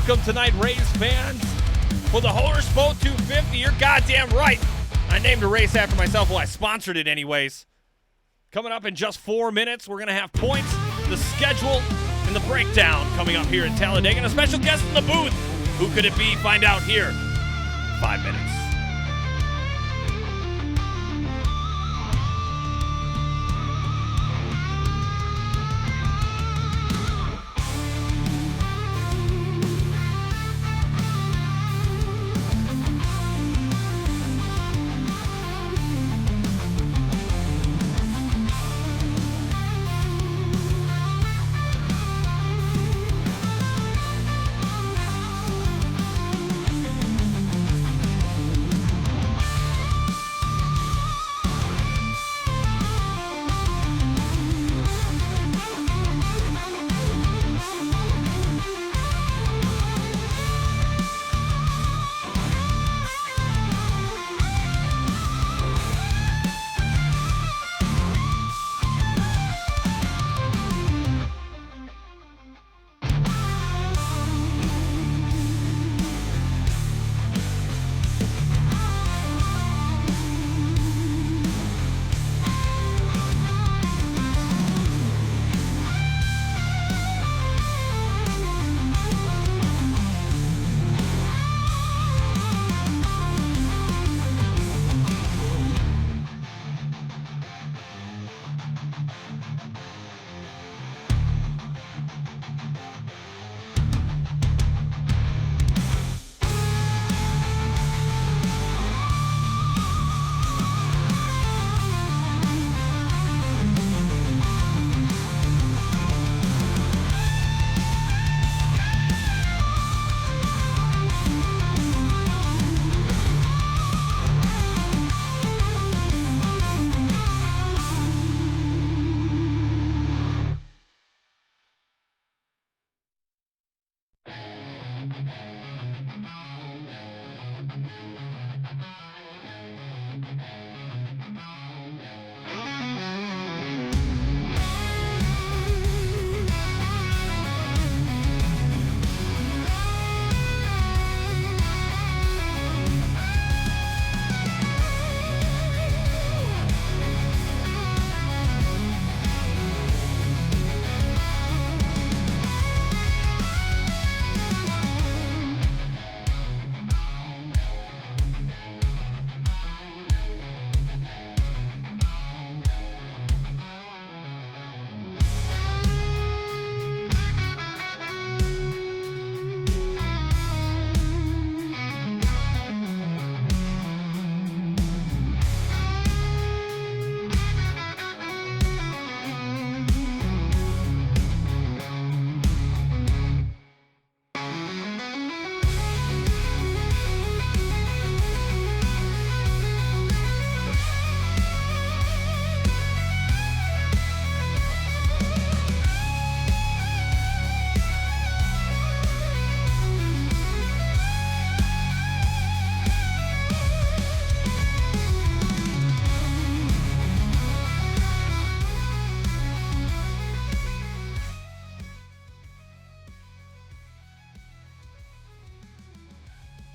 welcome tonight, race fans, for the Horseboat 250. You're goddamn right. I named a race after myself. Well, I sponsored it anyways. Coming up in just 4 minutes, we're going to have points, the schedule, and the breakdown coming up here in Talladega. And a special guest in the booth. Who could it be? Find out here. 5 minutes.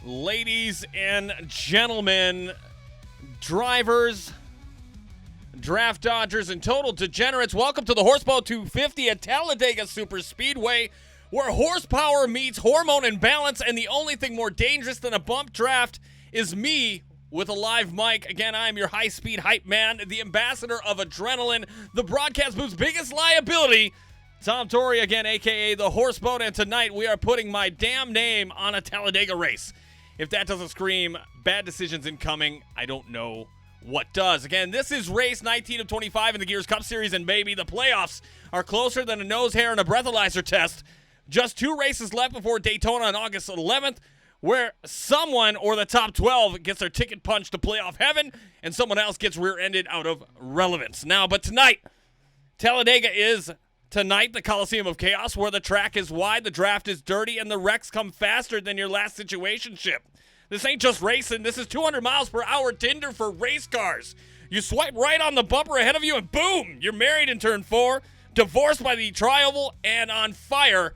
Ladies and gentlemen, drivers, draft dodgers, and total degenerates, welcome to the Horseboat 250 at Talladega Superspeedway, where horsepower meets hormone imbalance, and the only thing more dangerous than a bump draft is me with a live mic. Again, I am your high-speed hype man, the ambassador of adrenaline, the broadcast booth's biggest liability, Tom Torrey again, a.k.a. the Horseboat, and tonight we are putting my damn name on a Talladega race. If that doesn't scream bad decisions incoming, I don't know what does. Again, this is race 19 of 25 in the Gears Cup Series, and baby, the playoffs are closer than a nose hair and a breathalyzer test. Just 2 races left before Daytona on August 11th, where someone or the top 12 gets their ticket punched to playoff heaven, and someone else gets rear-ended out of relevance. Now, but tonight, Talladega is tonight the Coliseum of Chaos, where the track is wide, the draft is dirty, and the wrecks come faster than your last situationship. This ain't just racing. This is 200 miles per hour Tinder for race cars. You swipe right on the bumper ahead of you, and boom, you're married in turn 4, divorced by the trioval, and on fire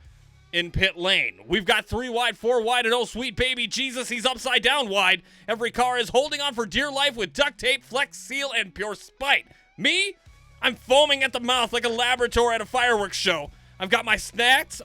in pit lane. We've got 3 wide, 4 wide, and oh, sweet baby Jesus, he's upside down wide. Every car is holding on for dear life with duct tape, Flex Seal, and pure spite. Me? I'm foaming at the mouth like a Labrador at a fireworks show. I've got my snacks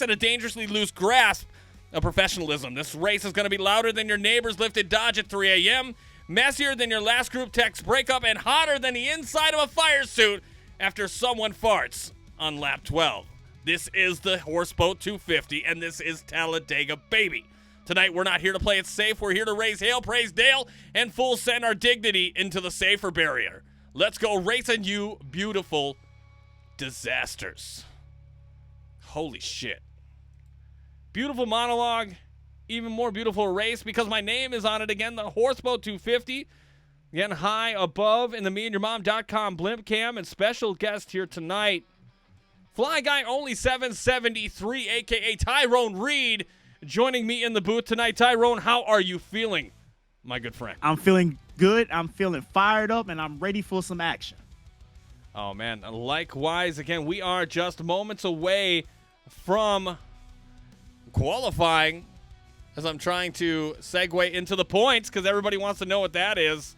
at a dangerously loose grasp of professionalism. This race is going to be louder than your neighbor's lifted Dodge at 3 a.m., messier than your last group text breakup, and hotter than the inside of a fire suit after someone farts on lap 12. This is the Horseboat 250, and this is Talladega, baby. Tonight, we're not here to play it safe. We're here to raise hail, praise Dale, and full send our dignity into the safer barrier. Let's go racing, you beautiful disasters. Holy shit. Beautiful monologue, even more beautiful race because my name is on it again, the Horseboat 250. Again, high above in the meandyourmom.com blimp cam, and special guest here tonight, Fly Guy Only 773, a.k.a. Tyrone Reed, joining me in the booth tonight. Tyrone, how are you feeling, my good friend? I'm feeling good. I'm feeling fired up, and I'm ready for some action. Oh, man. Likewise, again, we are just moments away from qualifying as I'm trying to segue into the points because everybody wants to know what that is.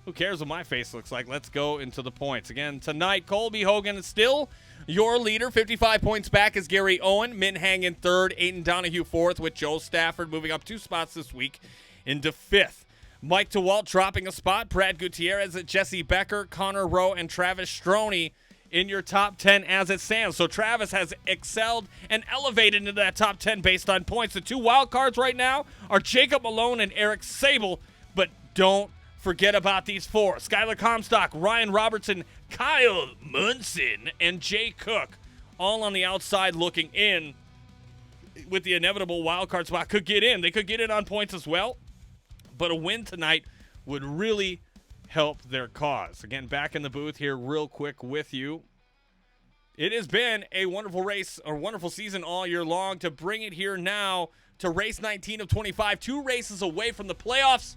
Who cares what my face looks like? Let's go into the points. Again, tonight, Colby Hogan is still your leader. 55 points back is Gary Owen. Min Hang in third. Aiden Donahue fourth, with Joe Stafford moving up 2 spots this week into fifth. Mike DeWalt dropping a spot. Brad Gutierrez, Jesse Becker, Connor Rowe, and Travis Stroney in your top 10 as it stands. So Travis has excelled and elevated into that top 10 based on points. The 2 wild cards right now are Jacob Malone and Eric Sable, but don't forget about these 4. Skylar Comstock, Ryan Robertson, Kyle Munson, and Jay Cook all on the outside looking in with the inevitable wild card spot. Could get in. They could get in on points as well, but a win tonight would really help their cause. Again, back in the booth here real quick with you. It has been a wonderful race, or wonderful season all year long. To bring it here now to race 19 of 25, 2 races away from the playoffs,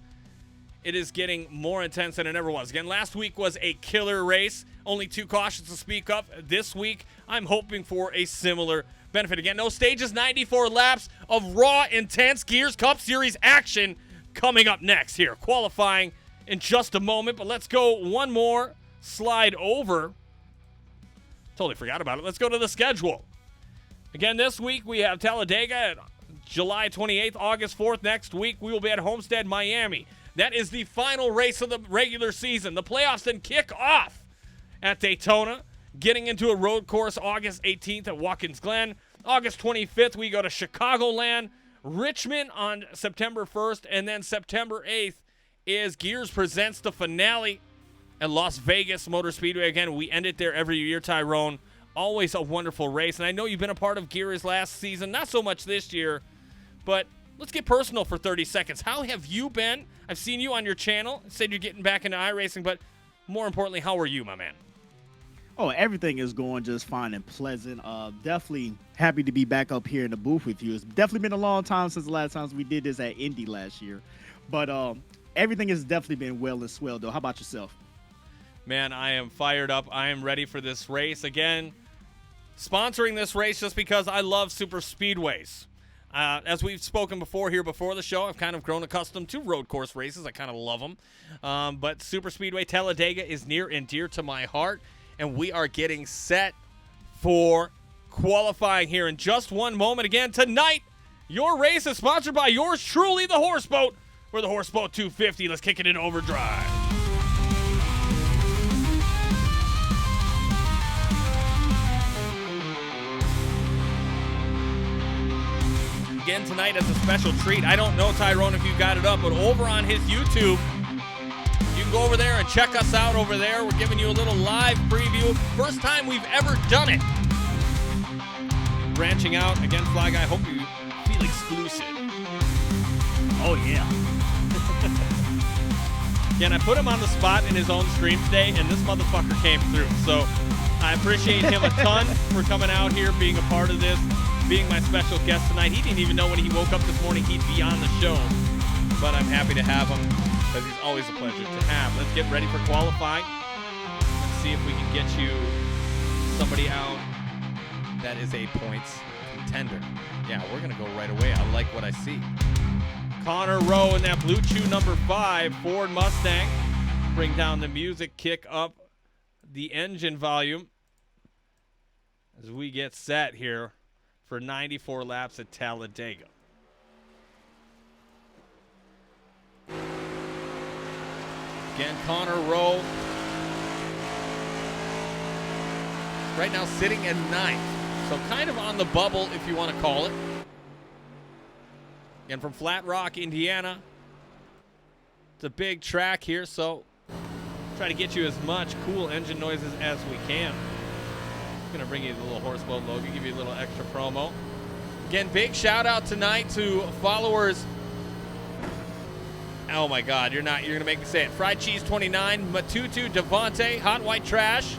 it is getting more intense than it ever was. Again, last week was a killer race. Only 2 cautions to speak of. This week, I'm hoping for a similar benefit. Again, no stages, 94 laps of raw, intense Gears Cup Series action coming up next here. Qualifying in just a moment, but let's go one more slide over. Totally forgot about it. Let's go to the schedule. Again, this week we have Talladega July 28th, August 4th. Next week we will be at Homestead, Miami. That is the final race of the regular season. The playoffs then kick off at Daytona, getting into a road course August 18th at Watkins Glen. August 25th, we go to Chicagoland, Richmond on September 1st, and then September 8th is Gears presents the finale at Las Vegas Motor Speedway. Again, we end it there every year, Tyrone. Always a wonderful race, and I know you've been a part of Gears last season, not so much this year, but let's get personal for 30 seconds. How have you been? I've seen you on your channel. Said you're getting back into iRacing, but more importantly, how are you, my man? Oh, everything is going just fine and pleasant. Definitely happy to be back up here in the booth with you. It's definitely been a long time since the last time we did this at Indy last year. But everything has definitely been well and swell, though. How about yourself? Man, I am fired up. I am ready for this race. Again, sponsoring this race just because I love Superspeedways. As we've spoken before here before the show, I've kind of grown accustomed to road course races. I kind of love them. But Superspeedway Talladega is near and dear to my heart, and we are getting set for qualifying here in just one moment. Again, tonight, your race is sponsored by yours truly, the Horseboat. We're the Horseboat 250. Let's kick it in overdrive. Again tonight as a special treat. I don't know, Tyrone, if you got it up, but over on his YouTube, you can go over there and check us out over there. We're giving you a little live preview. First time we've ever done it. Branching out. Again, Fly Guy, I hope you feel exclusive. Oh, yeah. Again, I put him on the spot in his own stream today, and this motherfucker came through. So I appreciate him a ton for coming out here, being a part of this, being my special guest tonight. He didn't even know when he woke up this morning he'd be on the show, but I'm happy to have him because he's always a pleasure to have. Let's get ready for qualifying. Let's see if we can get you somebody out that is a points contender. Yeah, we're going to go right away. I like what I see. Connor Rowe in that blue chew number 5 Ford Mustang. Bring down the music, kick up the engine volume as we get set here for 94 laps at Talladega. Again, Connor Rowe right now sitting at 9th. So kind of on the bubble, if you want to call it. Again, from Flat Rock, Indiana. It's a big track here, so try to get you as much cool engine noises as we can. I'm going to bring you the little Horseboat logo, give you a little extra promo. Again, big shout out tonight to followers. Oh my God, you're going to make me say it. Fried Cheese 29, Matutu Devante, Hot White Trash,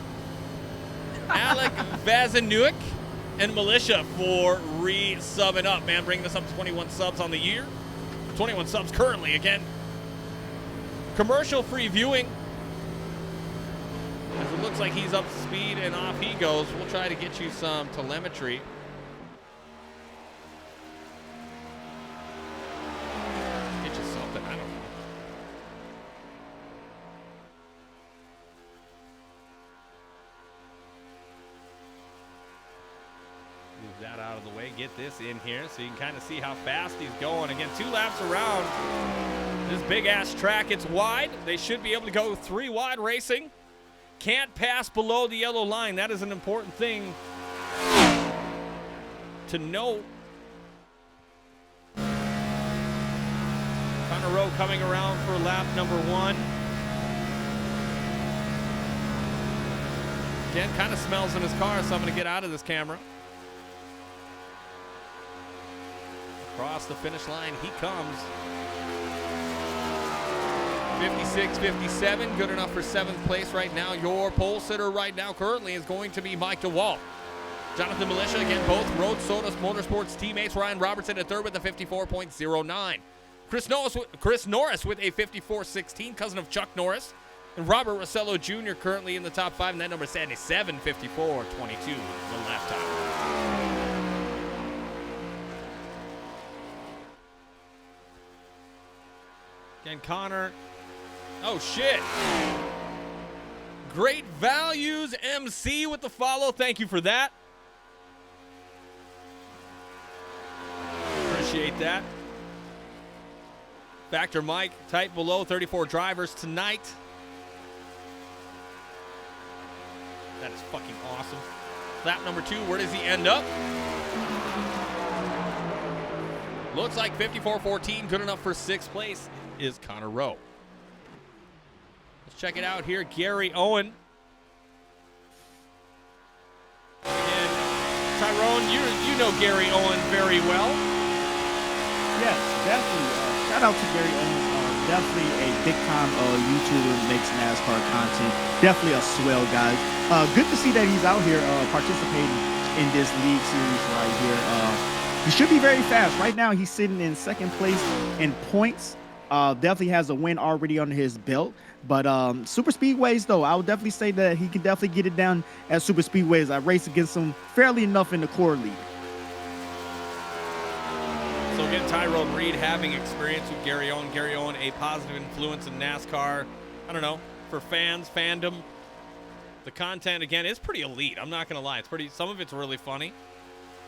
Alec Vazanuik, and Militia for re-subbing up, man. Bringing us up to 21 subs on the year. 21 subs currently, again. Commercial-free viewing. As it looks like he's up to speed and off he goes. We'll try to get you some telemetry. Get you something, I don't know. Move that out of the way, get this in here so you can kind of see how fast he's going. Again, 2 laps around this big-ass track. It's wide. They should be able to go 3 wide racing. Can't pass below the yellow line. That is an important thing to note. Connor Rowe coming around for lap number 1. Again, kind of smells in his car, so I'm going to get out of this camera. Across the finish line he comes. 56-57, good enough for 7th place right now. Your pole sitter right now currently is going to be Mike DeWalt. Jonathan Militia, again, both Road Sodas Motorsports teammates. Ryan Robertson at 3rd with a 54.09. Chris Norris with a 54.16, cousin of Chuck Norris. And Robert Rossello Jr. currently in the top 5, and that number is 77.54.22, the lap time. Again, Connor. Oh, shit. Great Values MC with the follow. Thank you for that. Appreciate that. Factor Mike, tight below 34 drivers tonight. That is fucking awesome. Lap number 2, where does he end up? Looks like 54.14, good enough for 6th place is Connor Rowe. Let's check it out here. Gary Owen. Again, Tyrone, you know Gary Owen very well. Yes, definitely. Shout out to Gary Owen. Definitely a big-time YouTuber, makes NASCAR content. Definitely a swell guy. Good to see that he's out here participating in this league series right here. He should be very fast. Right now, he's sitting in 2nd place in points. Definitely has a win already under his belt. But super speedways, though, I would definitely say that he can definitely get it down at super speedways. I raced against him fairly enough in the core league. So again, Tyrone Reed having experience with Gary Owen. Gary Owen, a positive influence in NASCAR. I don't know, for fans, fandom. The content, again, is pretty elite. I'm not going to lie. It's pretty. Some of it's really funny.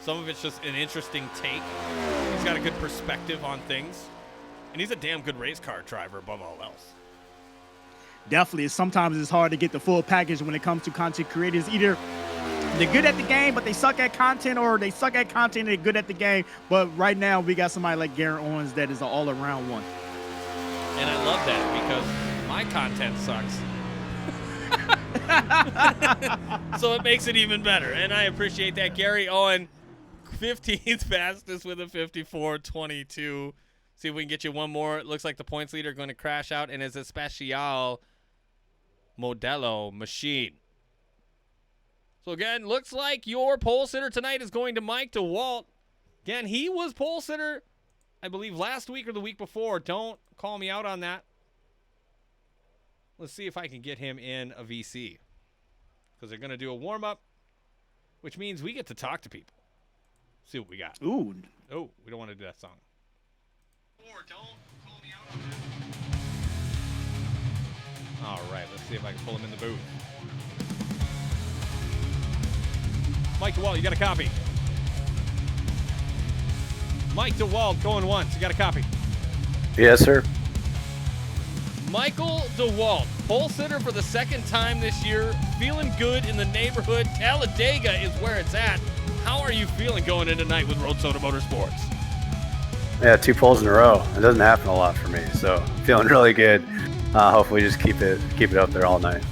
Some of it's just an interesting take. He's got a good perspective on things. And he's a damn good race car driver above all else. Definitely. Sometimes it's hard to get the full package when it comes to content creators. Either they're good at the game, but they suck at content, or they suck at content and they're good at the game. But right now, we got somebody like Gary Owens that is an all-around one. And I love that because my content sucks. So it makes it even better. And I appreciate that. Gary Owen, 15th fastest with a 54.22. See if we can get you one more. It looks like the points leader going to crash out in his Especial Modelo machine. So again, looks like your pole sitter tonight is going to Mike DeWalt. Again, he was pole sitter, I believe, last week or the week before. Don't call me out on that. Let's see if I can get him in a VC, because they're going to do a warm-up. which means we get to talk to people. See what we got. Ooh. Oh, we don't want to do that song. Or don't call me out on that. All right, let's see if I can pull him in the booth. Mike DeWalt, you got a copy. Mike DeWalt going once. You got a copy. Yes, sir. Michael DeWalt, pole sitter for the second time this year, feeling good in the neighborhood. Talladega is where it's at. How are you feeling going into tonight with Road Soda Motorsports? Yeah, 2 poles in a row. It doesn't happen a lot for me, so feeling really good. Hopefully, just keep it up there all night.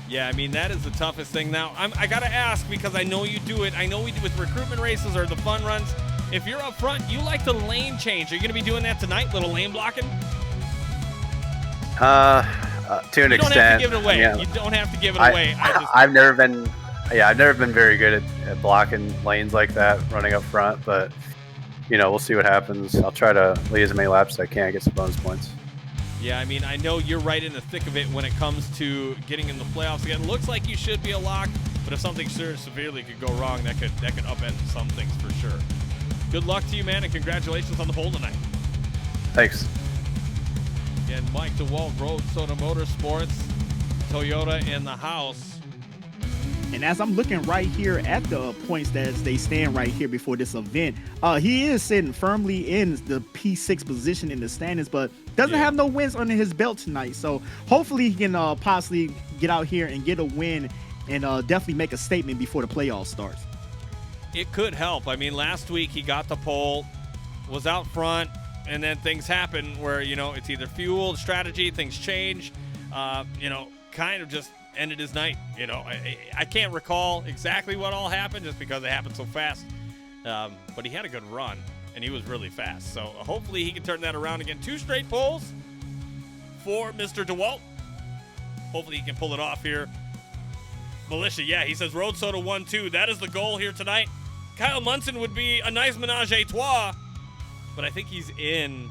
Yeah, I mean, that is the toughest thing. Now, I got to ask, because I know you do it. I know we do with recruitment races or the fun runs. If you're up front, you like to lane change. Are you going to be doing that tonight, little lane blocking? To an extent. You don't have to give it away. Yeah. You don't have to give it away. I've never been very good at blocking lanes like that, running up front. But we'll see what happens. I'll try to lead as many laps as I can, get some bonus points. Yeah, I mean, I know you're right in the thick of it when it comes to getting in the playoffs again. It looks like you should be a lock, but if something severely could go wrong, that could upend some things for sure. Good luck to you, man, and congratulations on the pole tonight. Thanks. Again, Mike DeWalt, Road Soda Motorsports, Toyota in the house. And as I'm looking right here at the points that they stand right here before this event, he is sitting firmly in the P6 position in the standings, but doesn't have no wins under his belt tonight. So hopefully he can possibly get out here and get a win and definitely make a statement before the playoffs starts. It could help. I mean, last week he got the pole, was out front, and then things happen where, it's either fuel, strategy, things change, kind of just ended his night. I can't recall exactly what all happened just because it happened so fast. But he had a good run, and he was really fast. So hopefully he can turn that around again. 2 straight poles for Mr. DeWalt. Hopefully he can pull it off here. Militia, yeah, he says Road Soda 1-2. That is the goal here tonight. Kyle Munson would be a nice menage a trois, but I think he's in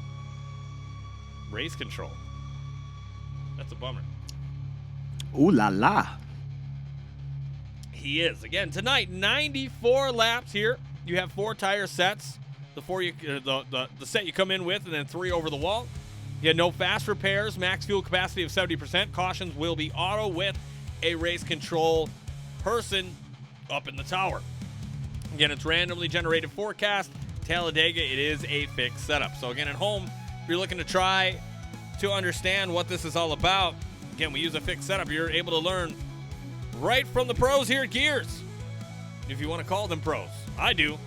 race control. That's a bummer. Ooh la la. He is. Again, tonight, 94 laps here. You have 4 tire sets. The set you come in with, and then 3 over the wall. You had no fast repairs, max fuel capacity of 70%. Cautions will be auto with a race control person up in the tower. Again, it's randomly generated forecast. Talladega, it is a fixed setup. So again, at home, if you're looking to try to understand what this is all about, again, we use a fixed setup. You're able to learn right from the pros here at Gears, if you want to call them pros. I do.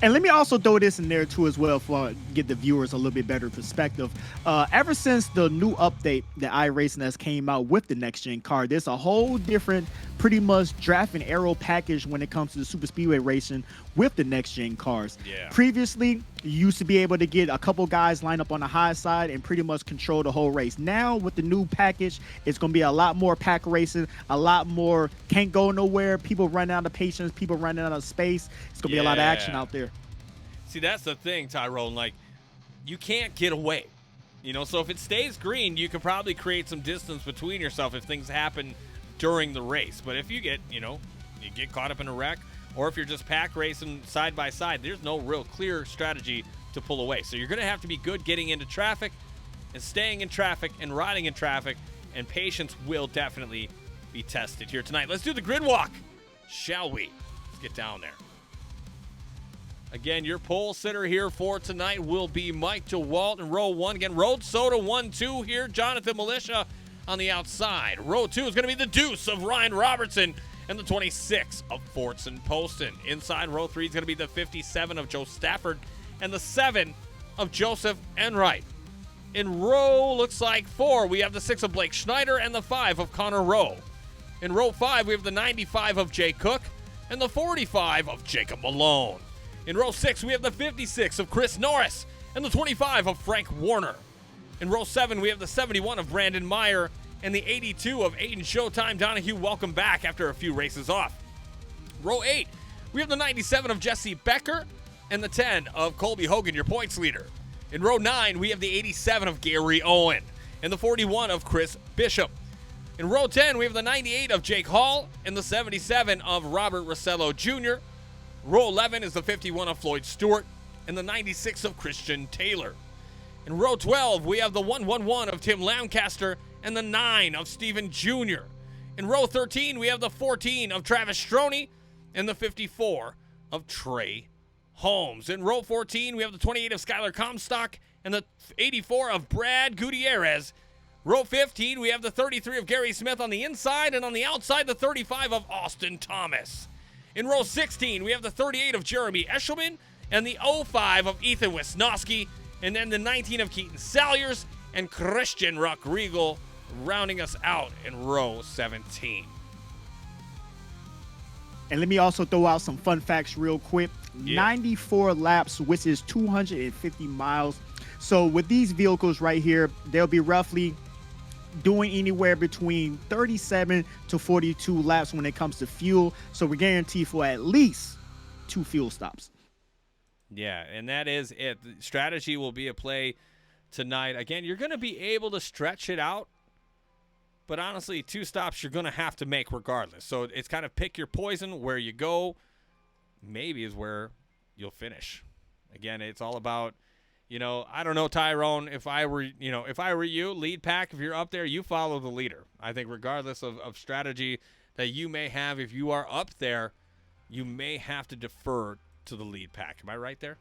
And let me also throw this in there too as well for get the viewers a little bit better perspective. Ever since the new update that iRacing has came out with the next gen car, there's a whole different pretty much draft and aero package when it comes to the super speedway racing with the next gen cars. Yeah. Previously, you used to be able to get a couple guys lined up on the high side and pretty much control the whole race. Now with the new package, it's going to be a lot more pack racing, a lot more can't go nowhere, people running out of patience, people running out of space. It's going to be a lot of action out there. See, that's the thing, Tyrone. Like, you can't get away. So if it stays green, you could probably create some distance between yourself if things happen during the race. But if you get, you get caught up in a wreck, or if you're just pack racing side by side, there's no real clear strategy to pull away. So you're going to have to be good getting into traffic and staying in traffic and riding in traffic, and patience will definitely be tested here tonight. Let's do the grid walk, shall we? Let's get down there. Again, your pole sitter here for tonight will be Mike DeWalt in row 1. Again, Road Soda 1-2 here. Jonathan Militia on the outside. Row 2 is going to be the deuce of Ryan Robertson and the 26 of Fortson Poston. Inside row 3 is going to be the 57 of Joe Stafford and the 7 of Joseph Enright. In row, looks like 4, we have the 6 of Blake Schneider and the 5 of Connor Rowe. In row 5, we have the 95 of Jay Cook and the 45 of Jacob Malone. In row 6, we have the 56 of Chris Norris and the 25 of Frank Warner. In row 7, we have the 71 of Brandon Meyer and the 82 of Aiden Showtime Donahue. Welcome back after a few races off. Row 8, we have the 97 of Jesse Becker and the 10 of Colby Hogan, your points leader. In row 9, we have the 87 of Gary Owen and the 41 of Chris Bishop. In row 10, we have the 98 of Jake Hall and the 77 of Robert Rossello Jr. Row 11 is the 51 of Floyd Stewart and the 96 of Christian Taylor. In row 12, we have the 111 of Tim Lancaster and the 9 of Stephen Jr. In row 13, we have the 14 of Travis Stroney and the 54 of Trey Holmes. In row 14, we have the 28 of Skylar Comstock and the 84 of Brad Gutierrez. Row 15, we have the 33 of Gary Smith on the inside, and on the outside, the 35 of Austin Thomas. In row 16, we have the 38 of Jeremy Eshelman and the 05 of Ethan Wisnowski, and then the 19 of Keaton Salyers and Christian Rockriegel rounding us out in row 17. And let me also throw out some fun facts real quick. Yeah. 94 laps, which is 250 miles. So with these vehicles right here, they'll be roughly doing anywhere between 37 to 42 laps when it comes to fuel. So we're guaranteed for at least 2 fuel stops. Yeah, and that is it. The strategy will be a play tonight. Again, you're going to be able to stretch it out, but honestly, 2 stops you're going to have to make regardless. So it's kind of pick your poison. Where you go maybe is where you'll finish. Again, it's all about, I don't know, Tyrone, if I were you, lead pack, if you're up there, you follow the leader. I think regardless of strategy that you may have, if you are up there, you may have to defer to the lead pack. Am I right there?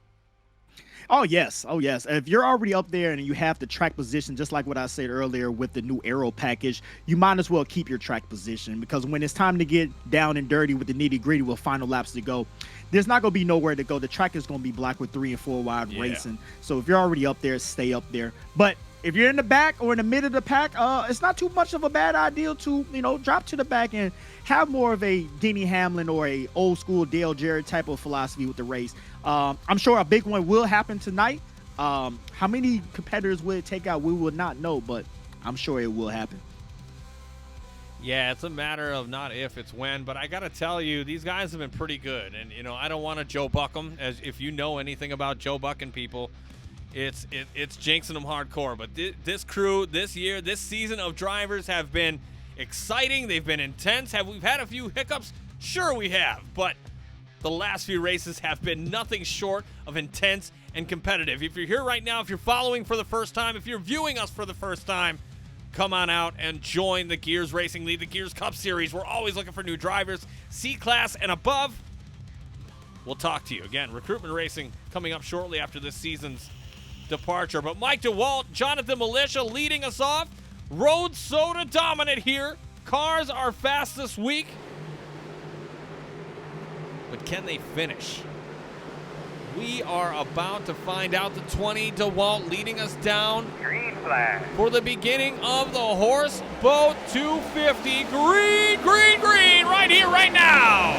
Oh, yes. If you're already up there and you have the track position, just like what I said earlier with the new aero package, you might as well keep your track position, because when it's time to get down and dirty with the nitty-gritty with final laps to go, there's not going to be nowhere to go. The track is going to be blocked with 3 and 4 wide racing. So if you're already up there, stay up there. But if you're in the back or in the middle of the pack, it's not too much of a bad idea to, drop to the back and have more of a Denny Hamlin or a old school Dale Jarrett type of philosophy with the race. I'm sure a big one will happen tonight. How many competitors will it take out, we will not know, but I'm sure it will happen. Yeah, it's a matter of not if, it's when. But I got to tell you, these guys have been pretty good. And, I don't want to Joe Buck them. As if you know anything about Joe Bucking people, it's jinxing them hardcore. But this crew, this year, this season of drivers have been exciting. They've been intense. Have we had a few hiccups? Sure we have. But the last few races have been nothing short of intense and competitive. If you're here right now, if you're following for the first time, if you're viewing us for the first time, come on out and join the Gears Racing League, the Gears Cup Series. We're always looking for new drivers, C-Class and above. We'll talk to you. Again, recruitment racing coming up shortly after this season's departure. But Mike DeWalt, Jonathan Militia leading us off. Road Soda dominant here. Cars are fast this week. But can they finish? We are about to find out. The 20, DeWalt leading us down. Green flag. For the beginning of the Horseboat 250. Green, green, green, right here, right now.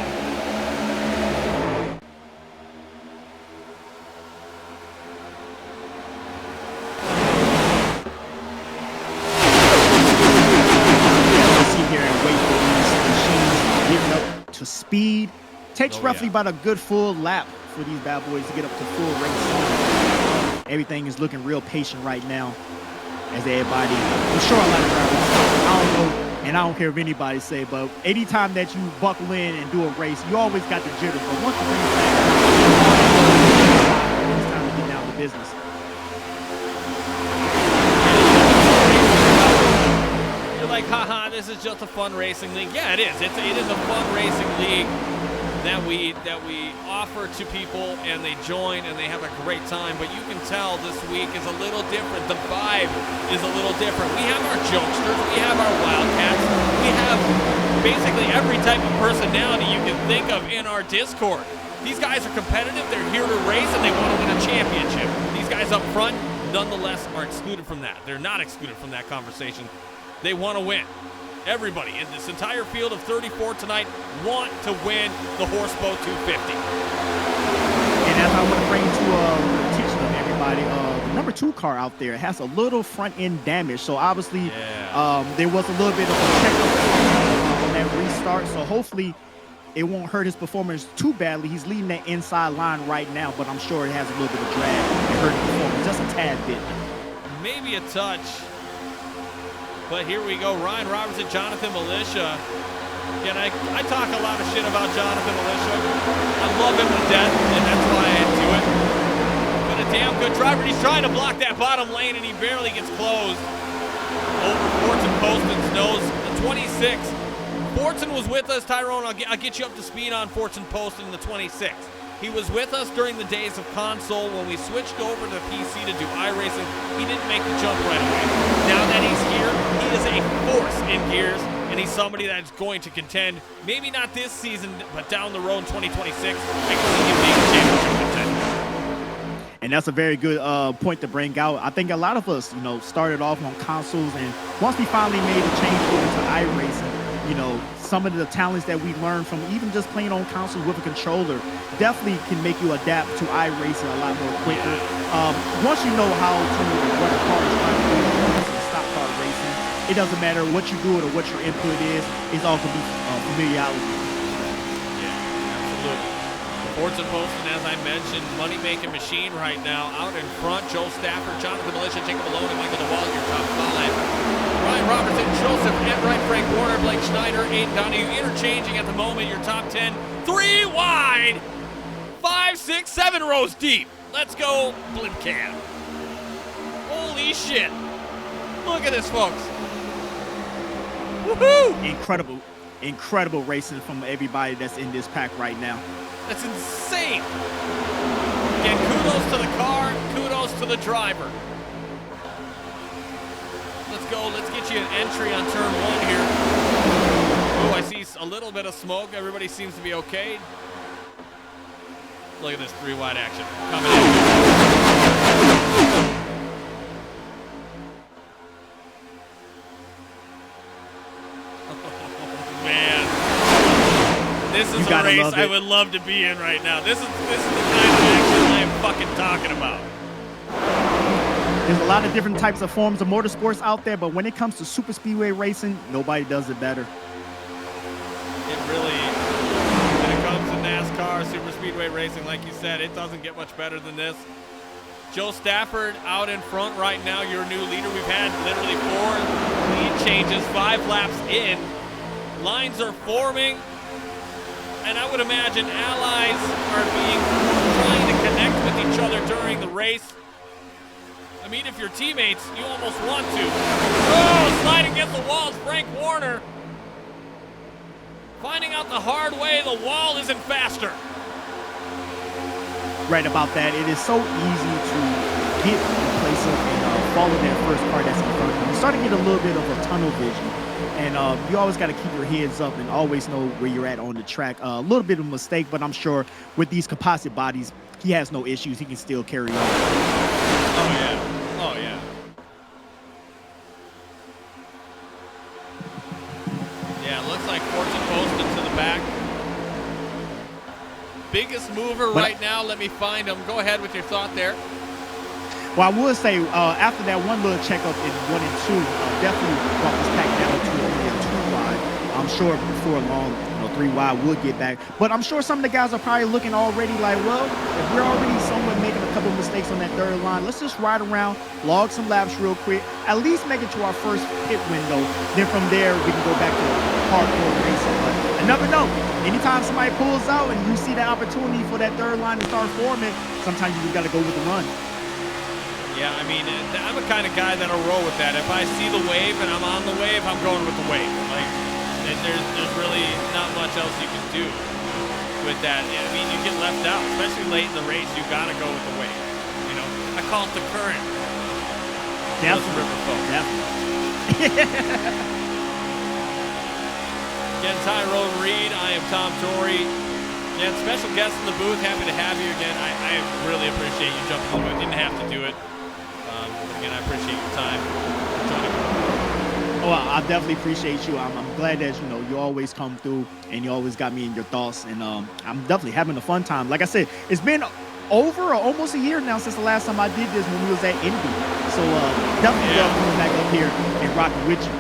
Sit here and wait for these machines getting up to speed. Takes roughly about a good full lap for these bad boys to get up to full race. Everything is looking real patient right now, as everybody, I'm sure a lot of drivers, I don't know, and I don't care if anybody say, but anytime that you buckle in and do a race, you always got the jitters. But once you bring it back, it's time to get down to business. You're like, haha, this is just a fun racing league. Yeah, it is. It is a fun racing league that we offer to people, and they join and they have a great time. But you can tell this week is a little different. The vibe is a little different. We have our jokesters, we have our wildcats, we have basically every type of personality you can think of in our Discord. These guys are competitive, they're here to race, and they want to win a championship. These guys up front, nonetheless, are excluded from that. They're not excluded from that conversation. They want to win. Everybody in this entire field of 34 tonight want to win the Horseboat 250. And as I want to bring to the attention of everybody, the number 2 car out there has a little front end damage. So obviously there was a little bit of a checkup on that restart. So hopefully it won't hurt his performance too badly. He's leading that inside line right now, but I'm sure it has a little bit of drag and hurt his performance just a tad bit. Maybe a touch. But here we go. Ryan Roberts and Jonathan Militia. Again, I talk a lot of shit about Jonathan Militia. I love him to death, and that's why I do it. But a damn good driver. He's trying to block that bottom lane, and he barely gets closed. Over Fortson Poston's nose. The 26. Fortson was with us, Tyrone. I'll get you up to speed on Fortson Poston in the 26. He was with us during the days of console. When we switched over to PC to do iRacing, he didn't make the jump right away. Now that he's here, he is a force in gears, and he's somebody that's going to contend, maybe not this season, but down the road in 2026, I can see him being a championship contender. And that's a very good point to bring out. I think a lot of us, started off on consoles, and once we finally made a change over to iRacing, some of the talents that we learned from even just playing on consoles with a controller definitely can make you adapt to iRacing a lot more quicker. Once you know how to what a car is trying to do in stock car racing, it doesn't matter what you do or what your input is. It's all going to be familiarity. Yeah, absolutely. Fortson Poston, as I mentioned, money-making machine right now. Out in front, Joe Stafford, Jonathan Militia, Jacob Malone, and Michael DeWall, your top 5. Ryan Robertson, Joseph Enright, Frank Warner, Blake Schneider, Aiden Donahue, interchanging at the moment. Your top 10, 3 wide, 5, 6, 7 rows deep. Let's go, Blimp Cam. Holy shit. Look at this, folks. Woohoo! Incredible racing from everybody that's in this pack right now. That's insane. Again, kudos to the car, kudos to the driver. Let's go. Let's get you an entry on turn 1 here. Oh, I see a little bit of smoke. Everybody seems to be okay. Look at this 3 wide action coming in. Oh, man. This is a race I would love to be in right now. This is the kind of action I am fucking talking about. There's a lot of different types of forms of motorsports out there, but when it comes to superspeedway racing, nobody does it better. It really, when it comes to NASCAR, superspeedway racing, like you said, it doesn't get much better than this. Joe Stafford out in front right now, your new leader. We've had literally 4 lead changes, 5 laps in. Lines are forming, and I would imagine allies are trying to connect with each other during the race. I mean, if you're teammates, you almost want to. Oh, sliding against the walls, Frank Warner. Finding out the hard way, the wall isn't faster. Right about that. It is so easy to get complacent and follow that first car that's in front of you. You start to get a little bit of a tunnel vision. And you always got to keep your heads up and always know where you're at on the track. A little bit of a mistake, but I'm sure with these composite bodies, he has no issues. He can still carry on. Oh, yeah. Oh, yeah. Yeah, it looks like Fortson Poston to the back. Biggest mover right now. Let me find him. Go ahead with your thought there. Well, I would say after that one little checkup in 1 and 2, definitely brought this pack down to a 2 wide. I'm sure before long, 3 wide would get back. But I'm sure some of the guys are probably looking already like, well, if we're already somewhat making a couple mistakes on that 3rd line, let's just ride around, log some laps real quick, at least make it to our first pit window. Then from there, we can go back to hardcore racing. But I never know. Anytime somebody pulls out and you see that opportunity for that 3rd line to start forming, sometimes you just got to go with the run. Yeah, I mean, I'm the kind of guy that'll roll with that. If I see the wave and I'm on the wave, I'm going with the wave. Like, there's really not much else you can do with that. I mean, you get left out, especially late in the race. You got to go with the wave. I call it the current. Definitely. River folk. Definitely. Again, Tyrone Reed. I am Tom Torrey. Again, special guest in the booth. Happy to have you again. I really appreciate you jumping in the booth. Didn't have to do it. But again, I appreciate your time. Oh, I definitely appreciate you. I'm glad that you always come through and you always got me in your thoughts. And I'm definitely having a fun time. Like I said, it's been over or almost a year now since the last time I did this when we was at Indy. So definitely love coming back up here and rocking with you.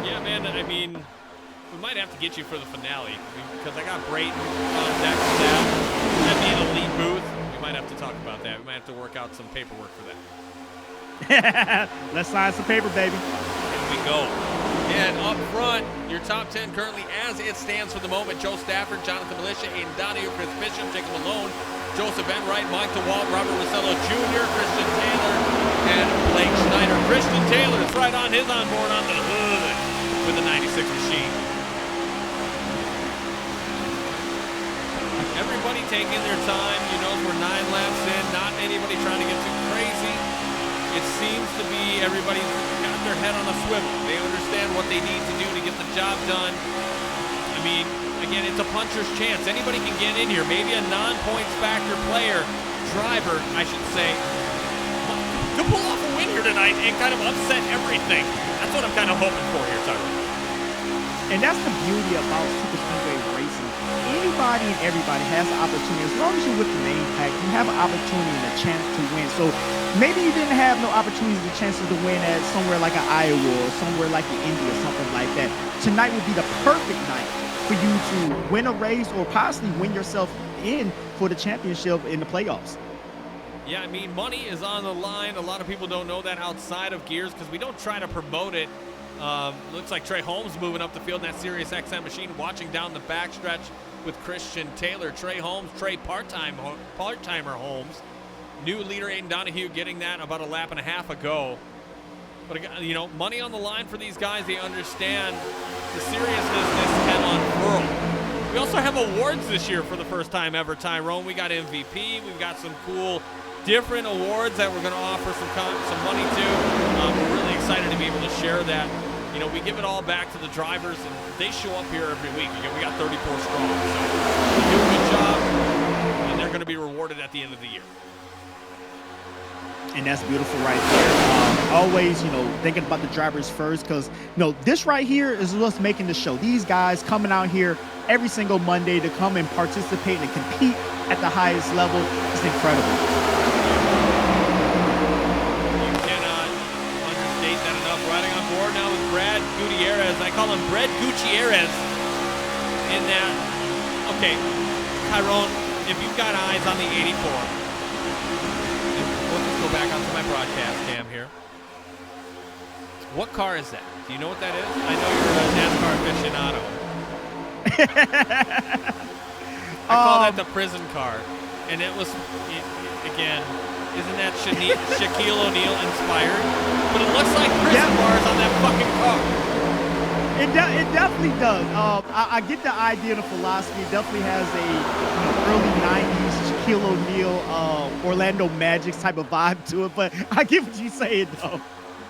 Yeah, man. I mean, we might have to get you for the finale because I got Brayton on deck for that. That'd be an elite booth. We might have to talk about that. We might have to work out some paperwork for that. Let's sign some paper, baby. And we go. And up front, your top 10 currently as it stands for the moment: Joe Stafford, Jonathan Militia, Aiden Donahue, Chris Bishop, Jacob Malone, Joseph Enright, Mike DeWalt, Robert Rosello Jr., Christian Taylor, and Blake Schneider. Christian Taylor is right on his onboard on the hood with the 96 machine. Everybody taking their time. You know, we're 9 laps in, not anybody trying to get too crazy. It seems to be everybody's got their head on a swivel. They understand what they need to do to get the job done. I mean, again, it's a puncher's chance. Anybody can get in here. Maybe a non-points factor player, driver, I should say, could pull off a win here tonight and kind of upset everything. That's what I'm kind of hoping for here, Tyler. And that's the beauty about Superspeedway racing. Anybody and everybody has an opportunity. As long as you're with the main pack, you have an opportunity and a chance to win. So maybe you didn't have no opportunities and chances to win at somewhere like an Iowa or somewhere like the Indy or something like that. Tonight would be the perfect night for you to win a race or possibly win yourself in for the championship in the playoffs. Yeah, I mean, money is on the line. A lot of people don't know that outside of Gears because we don't try to promote it. Looks like Trey Holmes moving up the field in that Sirius XM machine, watching down the backstretch with Christian Taylor. Trey part-timer Holmes. New leader Aiden Donahue getting that about a lap and a half ago. But, you know, money on the line for these guys. They understand the seriousness this can unfurl. We also have awards this year for the first time ever, Tyrone. We got MVP. We've got some cool different awards that we're going to offer some money to. We're really excited to be able to share that. You know, we give it all back to the drivers, and they show up here every week. Again, we got 34 strong, so they do a good job, and they're going to be rewarded at the end of the year. And that's beautiful right there. Always, you know, thinking about the drivers first, because, you know, this right here is what's making the show. These guys coming out here every single Monday to come and participate and compete at the highest level is incredible. You cannot understate that enough. Riding on board now with Brad Gutierrez. I call him Brad Gutierrez in that. Okay, Tyrone, if you've got eyes on the 84, we'll just go back onto my broadcast cam here. What car is that? Do you know what that is? I know you're a NASCAR aficionado. I call that the prison car. And it was, again, isn't that Shaquille O'Neal inspired? But it looks like prison bars on that fucking car. It definitely does. I get the idea, the philosophy. It definitely has a early 90s Shaquille O'Neal, Orlando Magic type of vibe to it. But I get what you're saying, though.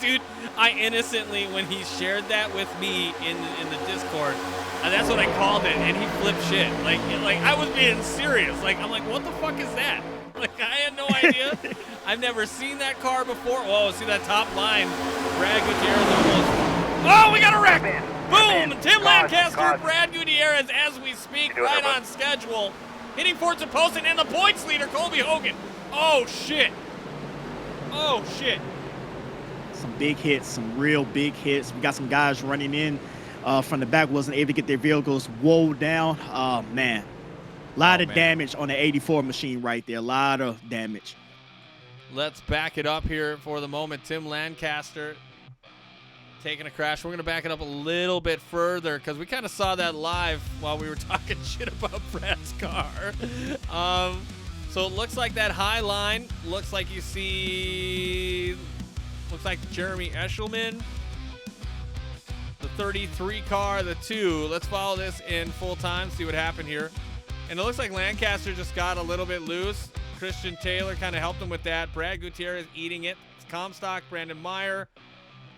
Dude, I innocently, when he shared that with me in the Discord, that's what I called it, and he flipped shit. Like I was being serious. Like, I'm like, what the fuck is that? Like, I had no idea. I've never seen that car before. Whoa, see that top line? Brad Gutierrez almost. Oh, we got a wreck! Boom! Tim Lancaster, Brad Gutierrez, as we speak, right on schedule. Hitting Fortune Poston, and the points leader, Colby Hogan. Oh, shit. Oh, shit. Some big hits, some real big hits. We got some guys running in from the back, wasn't able to get their vehicles wowed down. Oh, man. A lot of damage on the 84 machine right there. A lot of damage. Let's back it up here for the moment. Tim Lancaster taking a crash. We're going to back it up a little bit further because we kind of saw that live while we were talking shit about Brad's car. So it looks like that high line. Looks like you see... Looks like Jeremy Eshelman. The 33 car, the 2. Let's follow this in full time, see what happened here. And it looks like Lancaster just got a little bit loose. Christian Taylor kind of helped him with that. Brad Gutierrez eating it. It's Comstock, Brandon Meyer.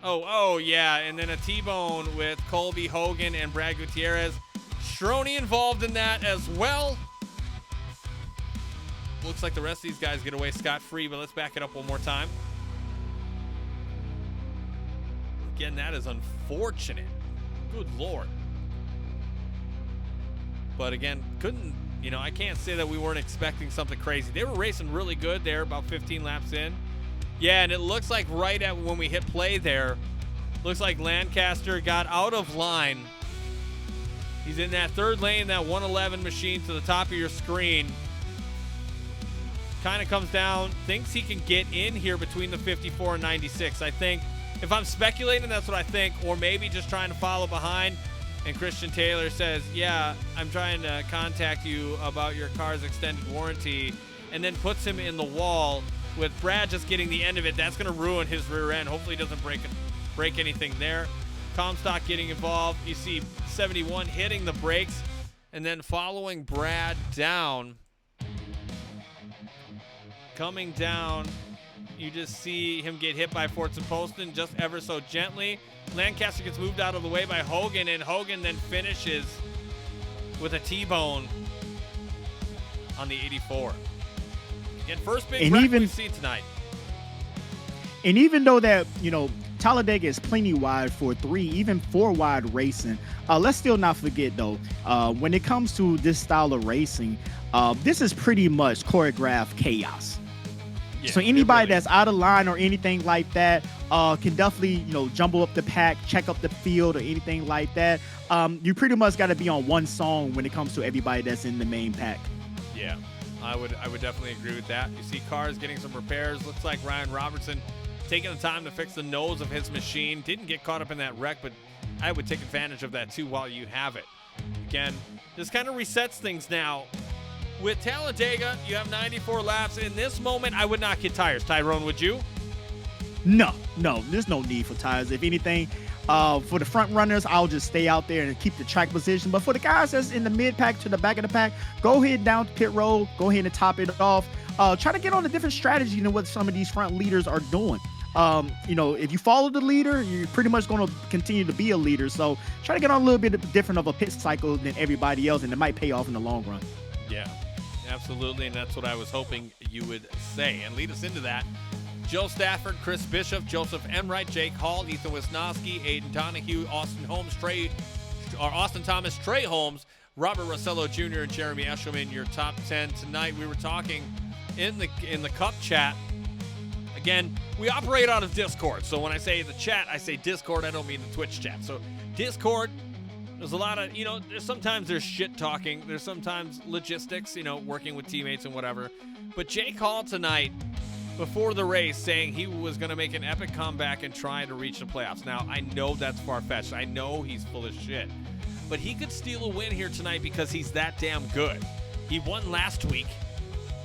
Oh, yeah. And then a T-bone with Colby Hogan and Brad Gutierrez. Stroney involved in that as well. Looks like the rest of these guys get away scot-free, but let's back it up one more time. Again, that is unfortunate. Good Lord. But again, I can't say that we weren't expecting something crazy. They were racing really good there, about 15 laps in. Yeah, and it looks like right at when we hit play there, looks like Lancaster got out of line. He's in that third lane, that 111 machine to the top of your screen. Kind of comes down, thinks he can get in here between the 54 and 96. I think If I'm speculating, that's what I think, or maybe just trying to follow behind. And Christian Taylor says, yeah, I'm trying to contact you about your car's extended warranty, and then puts him in the wall with Brad just getting the end of it. That's going to ruin his rear end. Hopefully he doesn't break anything there. Comstock getting involved. You see 71 hitting the brakes and then following Brad down. Coming down, you just see him get hit by Fortson Poston just ever so gently. Lancaster gets moved out of the way by Hogan, and Hogan then finishes with a T-bone on the 84. Again, first big wreck we've seen tonight. And even though that, Talladega is plenty wide for 3, even 4 wide racing, let's still not forget, though, when it comes to this style of racing, this is pretty much choreographed chaos. Yeah, so anybody that's out of line or anything like that can definitely, jumble up the pack, check up the field or anything like that. You pretty much got to be on one song when it comes to everybody that's in the main pack. Yeah, I would definitely agree with that. You see cars getting some repairs. Looks like Ryan Robertson taking the time to fix the nose of his machine. Didn't get caught up in that wreck, but I would take advantage of that too while you have it. Again, this kind of resets things now. With Talladega, you have 94 laps. In this moment, I would not get tires. Tyrone, would you? No, there's no need for tires. If anything, for the front runners, I'll just stay out there and keep the track position. But for the guys that's in the mid pack to the back of the pack, go ahead down to pit road, go ahead and top it off. Try to get on a different strategy than what some of these front leaders are doing. If you follow the leader, you're pretty much going to continue to be a leader. So try to get on a little bit different of a pit cycle than everybody else, and it might pay off in the long run. Yeah, absolutely, and that's what I was hoping you would say. And lead us into that. Joe Stafford, Chris Bishop, Joseph Enright, Jake Hall, Ethan Wisnowski, Aiden Donahue, Austin Thomas, Trey Holmes, Robert Rossello Jr., and Jeremy Eshelman, your top 10 tonight. We were talking in the Cup chat. Again, we operate out of Discord. So when I say the chat, I say Discord. I don't mean the Twitch chat. So Discord, there's a lot of, sometimes there's shit talking. There's sometimes logistics, working with teammates and whatever. But Jake Hall tonight, before the race, saying he was going to make an epic comeback and try to reach the playoffs. Now, I know that's far-fetched. I know he's full of shit. But he could steal a win here tonight because he's that damn good. He won last week.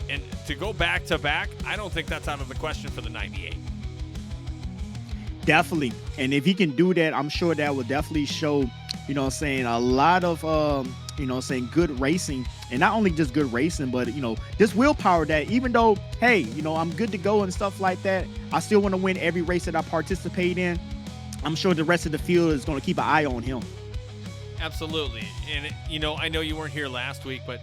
And to go back-to-back, I don't think that's out of the question for the 98. Definitely. And if he can do that, I'm sure that will definitely show, a lot of, good racing. And not only just good racing, but, this willpower that even though, hey, I'm good to go and stuff like that, I still want to win every race that I participate in. I'm sure the rest of the field is going to keep an eye on him. Absolutely. And, I know you weren't here last week, but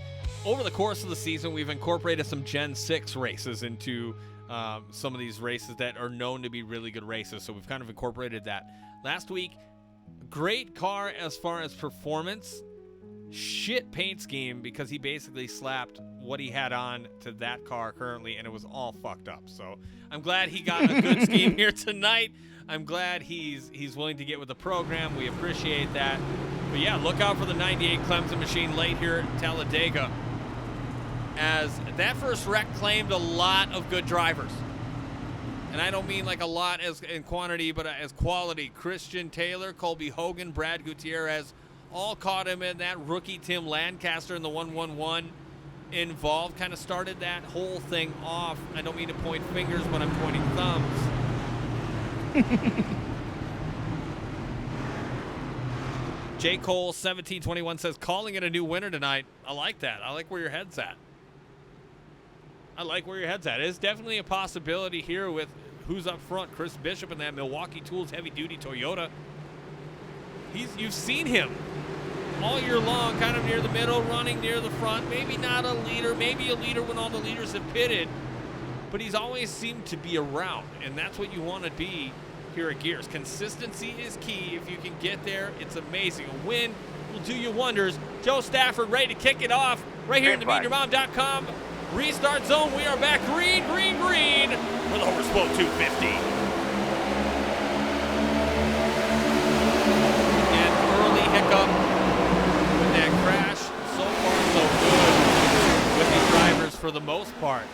over the course of the season, we've incorporated some Gen 6 races into some of these races that are known to be really good races. So we've kind of incorporated that. Last week, great car as far as performance. Shit paint scheme because he basically slapped what he had on to that car currently, and it was all fucked up. So I'm glad he got a good scheme here tonight. I'm glad he's willing to get with the program. We appreciate that. But yeah, look out for the 98 Clemson machine late here at Talladega, as that first wreck claimed a lot of good drivers. And I don't mean like a lot as in quantity, but as quality. Christian Taylor, Colby Hogan, Brad Gutierrez, all caught him in that. Rookie Tim Lancaster in the 111 involved, kind of started that whole thing off. I don't mean to point fingers, but I'm pointing thumbs. J. Cole 1721 says, calling it a new winner tonight. I like that. I like where your head's at. It's definitely a possibility here with who's up front. Chris Bishop in that Milwaukee Tools heavy-duty Toyota. You've seen him all year long, kind of near the middle, running near the front. Maybe not a leader, maybe a leader when all the leaders have pitted, but he's always seemed to be around, and that's what you want to be here at Gears. Consistency is key. If you can get there, it's amazing. A win will do you wonders. Joe Stafford ready to kick it off right here in the MeetYourMom.com restart zone. We are back green for the Horseboat 250. An early hiccup with that crash. So far, so good with these drivers for the most part.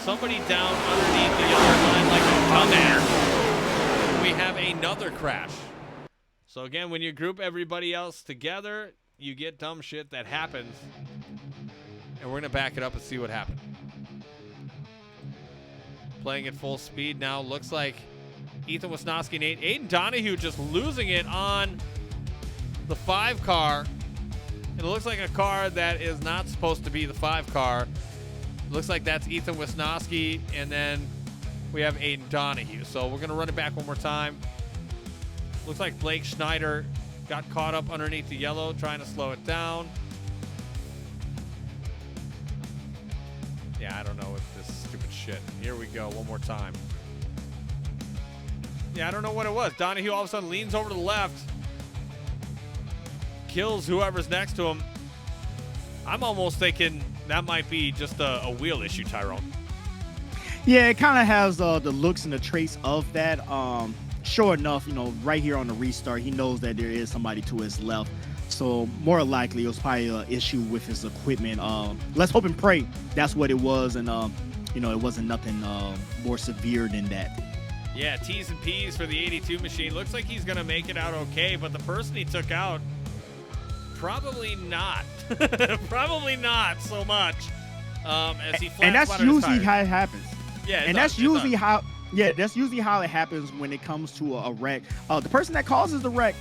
Somebody down underneath the yellow line like a dumbass. We have another crash. So again, when you group everybody else together, you get dumb shit that happens. And we're going to back it up and see what happened. Playing at full speed now. Looks like Ethan Wisnowski and Aiden Donahue just losing it on the 5 car. And it looks like a car that is not supposed to be the 5 car. Looks like that's Ethan Wisnowski, and then we have Aiden Donahue. So we're going to run it back one more time. Looks like Blake Schneider got caught up underneath the yellow, trying to slow it down. Yeah, I don't know what this stupid shit. Here we go, one more time. Yeah, I don't know what it was. Donahue all of a sudden leans over to the left, kills whoever's next to him. I'm almost thinking that might be just a wheel issue, Tyrone. Yeah, it kind of has the looks and the trace of that. Sure enough, right here on the restart, he knows that there is somebody to his left. So more likely, it was probably an issue with his equipment. Let's hope and pray that's what it was, and it wasn't nothing more severe than that. Yeah, T's and P's for the 82 machine. Looks like he's gonna make it out okay, but the person he took out, probably not. Probably not so much. As he and that's usually how it happens. Yeah, and that's usually how. Yeah, that's usually how it happens when it comes to a wreck. The person that causes the wreck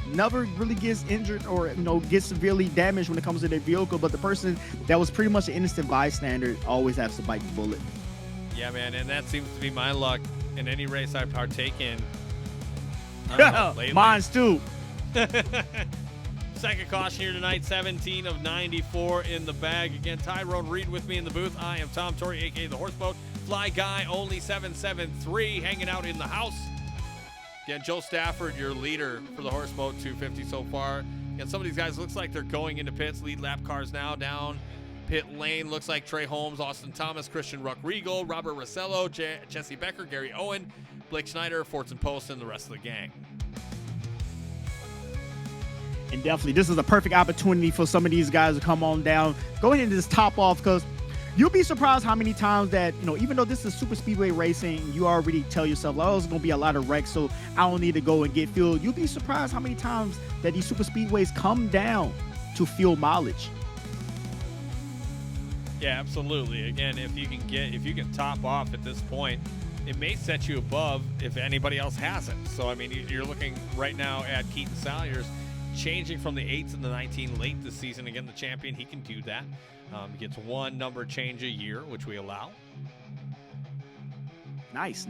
never really gets injured or gets severely damaged when it comes to their vehicle, but the person that was pretty much an innocent bystander always has to bite the bullet. Yeah, man, and that seems to be my luck in any race I partake in. Mine's too. Second caution here tonight, 17 of 94 in the bag. Again, Tyrone Reed with me in the booth. I am Tom Torrey, a.k.a. the Horseboat. Fly Guy, only 773, hanging out in the house. Again, Joe Stafford, your leader for the Horseboat 250 so far. And some of these guys looks like they're going into pits. Lead lap cars now down pit lane. Looks like Trey Holmes, Austin Thomas, Christian Ruck-Regal, Robert Rossello, Jesse Becker, Gary Owen, Blake Schneider, Fortson Post, and the rest of the gang. And definitely, this is a perfect opportunity for some of these guys to come on down. Go ahead and just top off, because you'll be surprised how many times that, even though this is super speedway racing, you already tell yourself, oh, there's going to be a lot of wrecks, so I don't need to go and get fuel. You'll be surprised how many times that these super speedways come down to fuel mileage. Yeah, absolutely. Again, if you can top off at this point, it may set you above if anybody else hasn't. So, I mean, you're looking right now at Keaton Salyers changing from the 8s and the 19 late this season. Again, the champion, he can do that. He gets one number change a year, which we allow. Nice.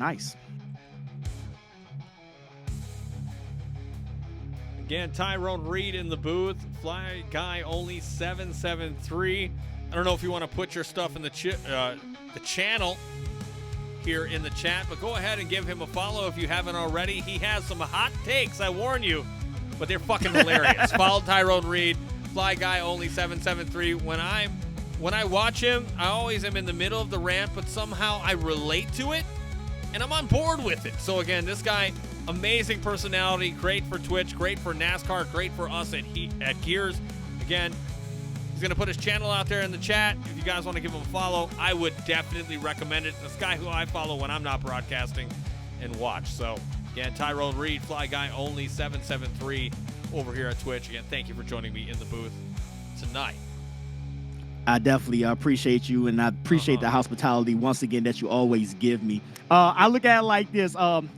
Again, Tyrone Reed in the booth. Fly Guy only 773. I don't know if you want to put your stuff in the channel here in the chat, but go ahead and give him a follow if you haven't already. He has some hot takes, I warn you, but they're fucking hilarious. Follow Tyrone Reed. Fly Guy only 773. When I watch him, I always am in the middle of the rant, but somehow I relate to it, and I'm on board with it. So again, this guy, amazing personality, great for Twitch, great for NASCAR, great for us at Gears. Again, he's going to put his channel out there in the chat. If you guys want to give him a follow, I would definitely recommend it. This guy who I follow when I'm not broadcasting and watch. So again, Tyrone Reed, Fly Guy only 773 over here at Twitch. Again, thank you for joining me in the booth tonight. I definitely appreciate you, and I appreciate the hospitality once again that you always give me. I look at it like this. I'm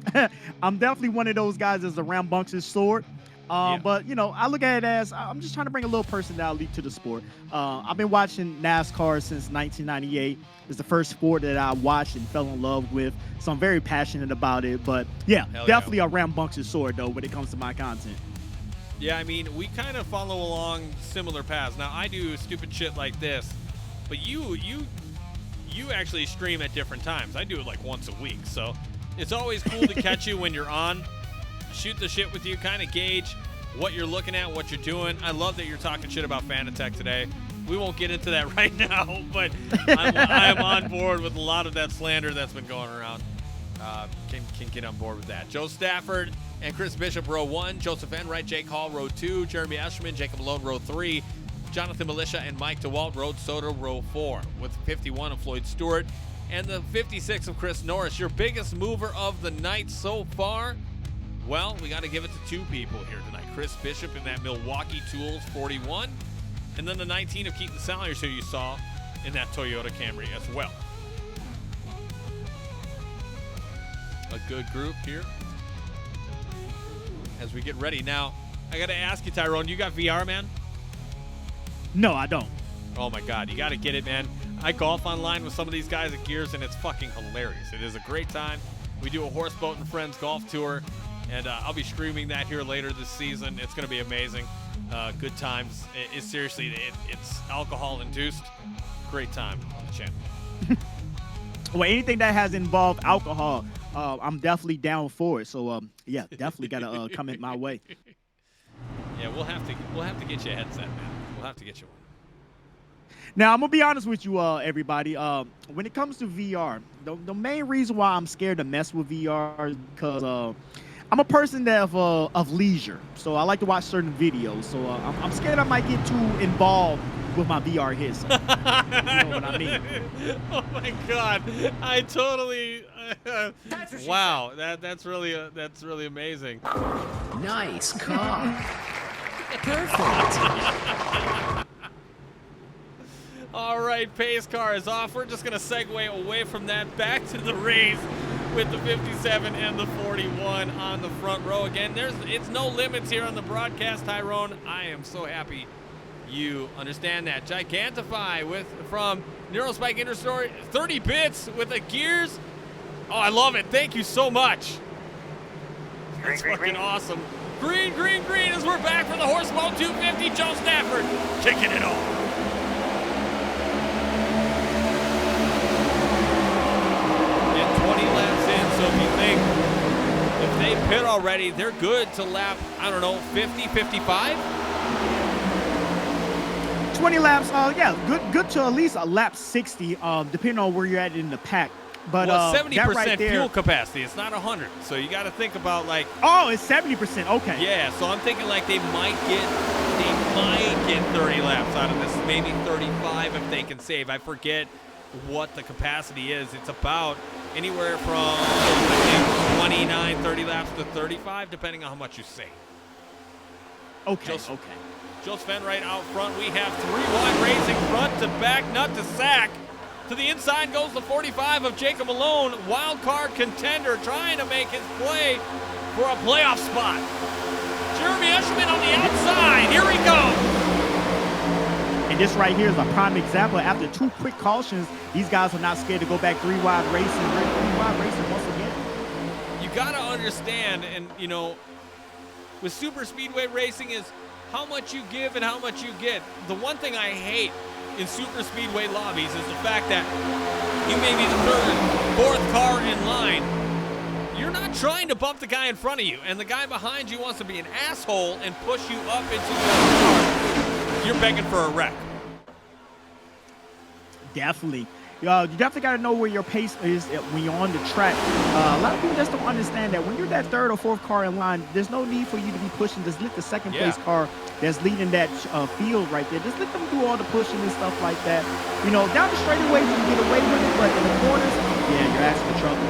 definitely one of those guys that's a rambunctious sword. But, I look at it as I'm just trying to bring a little personality to the sport. I've been watching NASCAR since 1998. It's the first sport that I watched and fell in love with, so I'm very passionate about it. But, definitely a rambunctious sword, though, when it comes to my content. Yeah, I mean, we kind of follow along similar paths. Now, I do stupid shit like this, but you actually stream at different times. I do it like once a week, so it's always cool to catch you when you're on, shoot the shit with you, kind of gauge what you're looking at, what you're doing. I love that you're talking shit about Fanatec today. We won't get into that right now, but I'm on board with a lot of that slander that's been going around. Can get on board with that. Joe Stafford and Chris Bishop, row 1. Joseph Enright, Jake Hall, row 2. Jeremy Escherman, Jacob Malone, row 3. Jonathan Militia and Mike DeWalt, Road Soda, row 4. With 51 of Floyd Stewart and the 56 of Chris Norris. Your biggest mover of the night so far? Well, we got to give it to two people here tonight. Chris Bishop in that Milwaukee Tools 41, and then the 19 of Keaton Salyers, who you saw in that Toyota Camry as well. A good group here as we get ready. Now, I got to ask you, Tyrone, you got VR, man? No, I don't. Oh, my God. You got to get it, man. I golf online with some of these guys at Gears, and it's fucking hilarious. It is a great time. We do a Horseboat and Friends golf tour, and I'll be streaming that here later this season. It's going to be amazing. Good times. Seriously, it's alcohol-induced. Great time on the channel. Well, anything that has involved alcohol, I'm definitely down for it. So, yeah, definitely got to come in my way. Yeah, we'll have to get you a headset, man. We'll have to get you one. Now, I'm going to be honest with you, everybody. When it comes to VR, the main reason why I'm scared to mess with VR is because I'm a person that of leisure. So I like to watch certain videos. So I'm scared I might get too involved with my VR headset. You know what I mean? Oh, my God. I totally... wow, that's really amazing. Nice car. Perfect. All right, pace car is off. We're just going to segue away from that back to the race with the 57 and the 41 on the front row. Again, it's no limits here on the broadcast, Tyrone. I am so happy you understand that. Gigantify from Neurospike Interstory, 30 bits with the Gears. Oh, I love it. Thank you so much. That's fucking awesome. Green as we're back for the Horseboat 250. Joe Stafford kicking it off. And 20 laps in, so if you think if they pit already, they're good to lap, I don't know, 50, 55? 20 laps, yeah, good to at least a lap 60, depending on where you're at in the pack. But well, 70% that right there, fuel capacity. It's not 100. So you got to think about like. Oh, it's 70%. Okay. Yeah. So I'm thinking like they might get 30 laps out of this, maybe 35 if they can save. I forget what the capacity is. It's about anywhere from I think 29, 30 laps to 35, depending on how much you save. Okay. Okay. Joe Sven right out front. We have 3 wide racing front to back, nut to sack. To the inside goes the 45 of Jacob Malone, wild card contender, trying to make his play for a playoff spot. Jeremy Ushman on the outside. Here he goes. And this right here is a prime example. After 2 quick cautions, these guys are not scared to go back 3 wide racing once again. You got to understand, and you know, with super speedway racing is how much you give and how much you get. The one thing I hate in super speedway lobbies is the fact that you may be the 3rd, 4th car in line. You're not trying to bump the guy in front of you, and the guy behind you wants to be an asshole and push you up into the car. You're begging for a wreck. Definitely. You definitely got to know where your pace is when you're on the track. A lot of people just don't understand that when you're that 3rd or 4th car in line, there's no need for you to be pushing. Just let the 2nd place car that's leading that field right there, just let them do all the pushing and stuff like that. You know, down the straightaways you can get away with it, but in the corners, yeah, you're asking for trouble.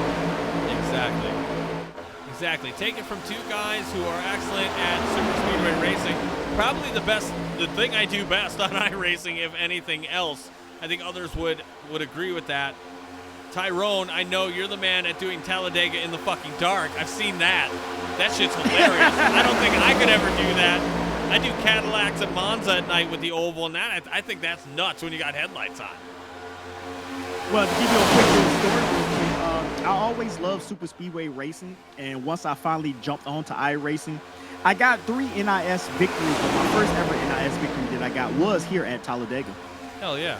Exactly. Take it from 2 guys who are excellent at super speedway racing. Probably the thing I do best on iRacing, if anything else. I think others would agree with that. Tyrone, I know you're the man at doing Talladega in the fucking dark. I've seen that. That shit's hilarious. I don't think I could ever do that. I do Cadillacs at Monza at night with the oval, and that I think that's nuts when you got headlights on. Well, to give you a quick little story, I always loved super speedway racing, and once I finally jumped onto iRacing, I got 3 NIS victories, but my first ever NIS victory that I got was here at Talladega. Hell yeah.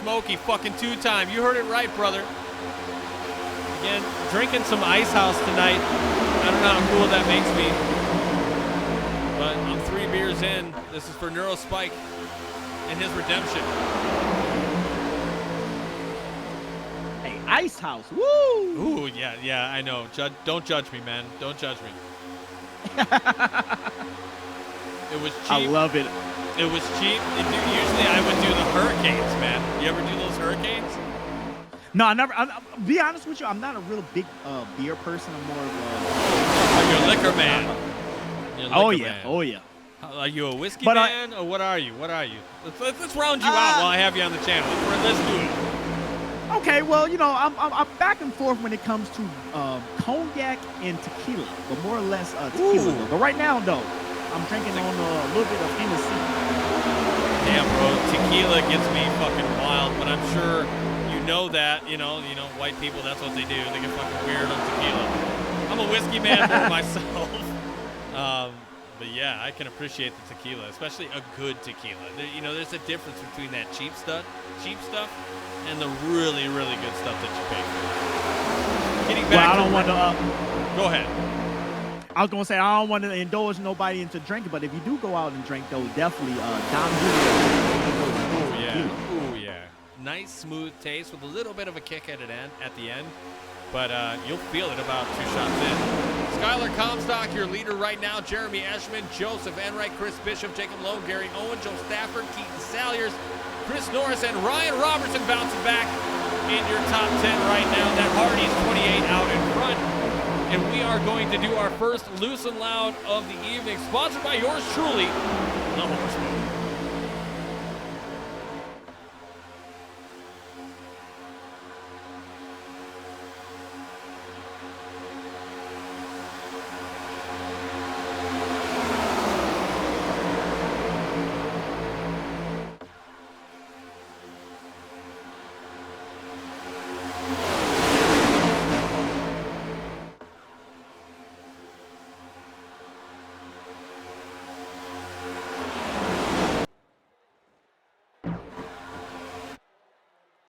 Smokey, fucking 2-time. You heard it right, brother. Again, drinking some Ice House tonight. I don't know how cool that makes me. But I'm 3 beers in. This is for Neurospike and his redemption. Hey, Ice House. Woo! Ooh, yeah, I know. Don't judge me, man. Don't judge me. It was cheap. I love it. It was cheap. Usually I would do the hurricanes, man. You ever do those hurricanes? No, I never. Be honest with you, I'm not a real big beer person. I'm more of a. Oh, you're a liquor man. You're a Oh liquor yeah, man. oh yeah. Are you a whiskey But man, or what are you? What are you? Let's round you out while I have you on the channel. Let's do it. Okay, well, you know, I'm back and forth when it comes to cognac and tequila, but more or less tequila. Ooh. But right now, though, I'm drinking on a little bit of Hennessy. Damn, bro, tequila gets me fucking wild, but I'm sure you know that. You know, white people, that's what they do. They get fucking weird on tequila. I'm a whiskey man more myself. But yeah, I can appreciate the tequila, especially a good tequila. There's a difference between that cheap stuff, and the really, really good stuff that you pay for. Getting back Well, I don't want to. Go ahead. I was gonna say I don't want to indulge nobody into drinking, but if you do go out and drink, though, definitely Don Julio. Oh yeah. Ooh yeah. Nice smooth taste with a little bit of a kick at the end. But you'll feel it about 2 shots in. Skylar Comstock, your leader right now. Jeremy Eschman, Joseph Enright, Chris Bishop, Jacob Lowe, Gary Owen, Joe Stafford, Keaton Salyers, Chris Norris, and Ryan Robertson bouncing back in your top 10 right now. That Hardy's 28 out in front. And we are going to do our first Loose and Loud of the evening, sponsored by yours truly, the Horseboat.